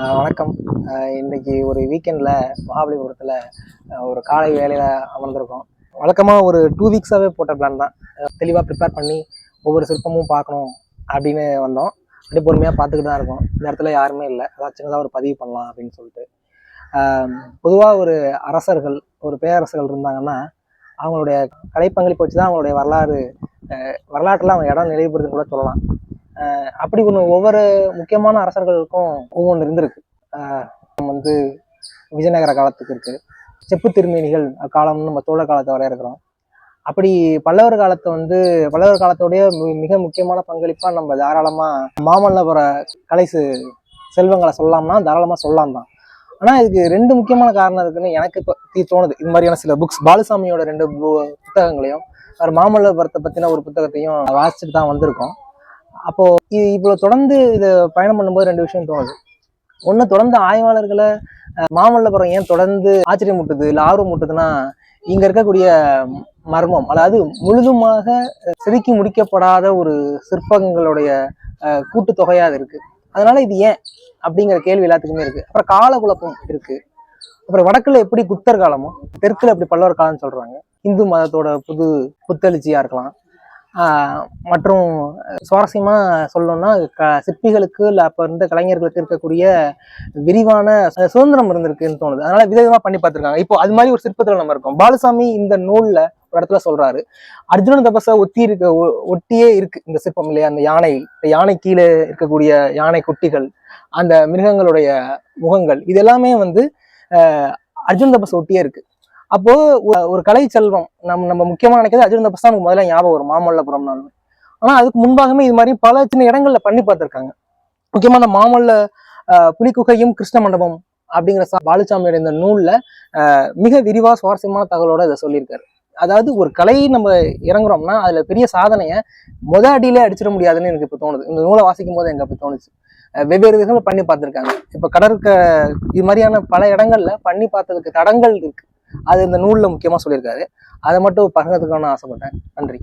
வணக்கம். இன்னைக்கு ஒரு வீக்கெண்டில் மகாபலிபுரத்தில் ஒரு காலை வேலையில் அமர்ந்திருக்கோம். வழக்கமாக ஒரு 2 வீக்ஸாகவே போட்ட பிளான் தான். தெளிவாக ப்ரிப்பேர் பண்ணி ஒவ்வொரு சிற்பமும் பார்க்கணும் அப்படின்னு வந்தோம். அப்படியே பொறுமையாக பார்த்துக்கிட்டு தான் இருக்கோம். இந்த இடத்துல யாருமே இல்லை, அதான் சின்னதாக ஒரு பதிவு பண்ணலாம் அப்படின்னு சொல்லிட்டு. பொதுவாக ஒரு அரசர்கள், ஒரு பேரரசர்கள் இருந்தாங்கன்னா அவங்களுடைய கலைப்பங்களிப்பு வச்சு தான் அவங்களுடைய வரலாற்றில் அவங்க இடம் நிலைப்படுதுன்னு கூட சொல்லலாம். அப்படி ஒவ்வொரு முக்கியமான அரசர்களுக்கும் ஒவ்வொன்று இருந்திருக்கு. வந்து விஜயநகர காலத்துக்கு இருக்கு, செப்பு திருமேனிகள் காலம்னு நம்ம சோழ காலத்தை வரைய இருக்கிறோம். அப்படி பல்லவர் காலத்தோடைய மிக முக்கியமான பங்களிப்பா நம்ம தாராளமா மாமல்லபுர கலை செல்வங்களை சொல்லலாம்னா தாராளமா சொல்லலாம் தான். ஆனா இதுக்கு 2 முக்கியமான காரணம் இருக்குன்னு எனக்கு இப்போ தோணுது. இது மாதிரியான சில புக்ஸ், பாலுசாமியோட 2 புத்தகங்களையும் மாமல்லபுரத்தை பத்தின ஒரு புத்தகத்தையும் வாசிச்சுட்டு தான் வந்திருக்கோம். அப்போ இவ்வளவு தொடர்ந்து இதை பயணம் பண்ணும்போது 2 விஷயம் தோணுது. ஒண்ணு, தொடர்ந்து ஆய்வாளர்களை மாமல்லபுரம் ஏன் தொடர்ந்து ஆச்சரியமூட்டுது இல்லை ஆர்வமூட்டுதுன்னா, இங்க இருக்கக்கூடிய மர்மம், அதாவது முழுதுமாக செதுக்கி முடிக்கப்படாத ஒரு சிற்பங்களுடைய கூட்டுத்தொகையா அது இருக்கு. அதனால இது ஏன் அப்படிங்கிற கேள்வி எல்லாத்துக்குமே இருக்கு. அப்புறம் கால குழப்பம் இருக்கு. அப்புறம் வடக்குல எப்படி குப்தர் காலமும் தெற்குல எப்படி பல்லவர் காலம்னு சொல்றாங்க. இந்து மதத்தோட புத்தெழுச்சியா இருக்கலாம். மற்றும் சுவாரஸ்யமா சொல்லணும்னா சிற்பிகளுக்கு இல்லை அப்ப இருந்த கலைஞர்களுக்கு இருக்கக்கூடிய விரிவான சுதந்திரம் இருந்திருக்குன்னு தோணுது. அதனால விதவிதமா பண்ணி பார்த்திருக்காங்க. இப்போ அது மாதிரி ஒரு சிற்பத்துல நம்ம இருக்கோம். பாலுசாமி இந்த நூல்ல ஒரு இடத்துல சொல்றாரு, அர்ஜுன தபச ஒட்டியே இருக்கு இந்த சிற்பம் இல்லையா. அந்த யானை கீழே இருக்கக்கூடிய யானை குட்டிகள், அந்த மிருகங்களுடைய முகங்கள், இது எல்லாமே அர்ஜுன தபச ஒட்டியே இருக்கு. அப்போ ஒரு கலை செல்வம் நம்ம முக்கியமா நினைக்கிறது அர்ஜுன தபஸ் தான் நமக்கு முதல்ல ஞாபகம் வரும் மாமல்லபுரம்னாலும். ஆனா அதுக்கு முன்பாகவே இது மாதிரி பல சின்ன இடங்கள்ல பண்ணி பார்த்திருக்காங்க. முக்கியமா அந்த மாமல்ல புலிக்குகையும் கிருஷ்ண மண்டபம் அப்படிங்கிற பாலுசாமியோட இந்த நூல்ல மிக விரிவா சுவாரஸ்யமான தகவலோட இதை சொல்லியிருக்காரு. அதாவது ஒரு கலையை நம்ம இறங்குறோம்னா அதுல பெரிய சாதனையை அடியிலே அடிச்சிட முடியாதுன்னு எனக்கு இப்ப தோணுது. இந்த நூலை வாசிக்கும் போது எனக்கு அப்படி தோணுச்சு. வெவ்வேறு விதங்கள் பண்ணி பார்த்திருக்காங்க. இப்ப இது மாதிரியான பல இடங்கள்ல பண்ணி பார்த்ததுக்கு தடங்கள் இருக்கு. அது இந்த நூல்ல முக்கியமா சொல்லியிருக்காரு. அதை மட்டும் பகிர்றதுக்கான ஆசைப்பட்டேன். நன்றி.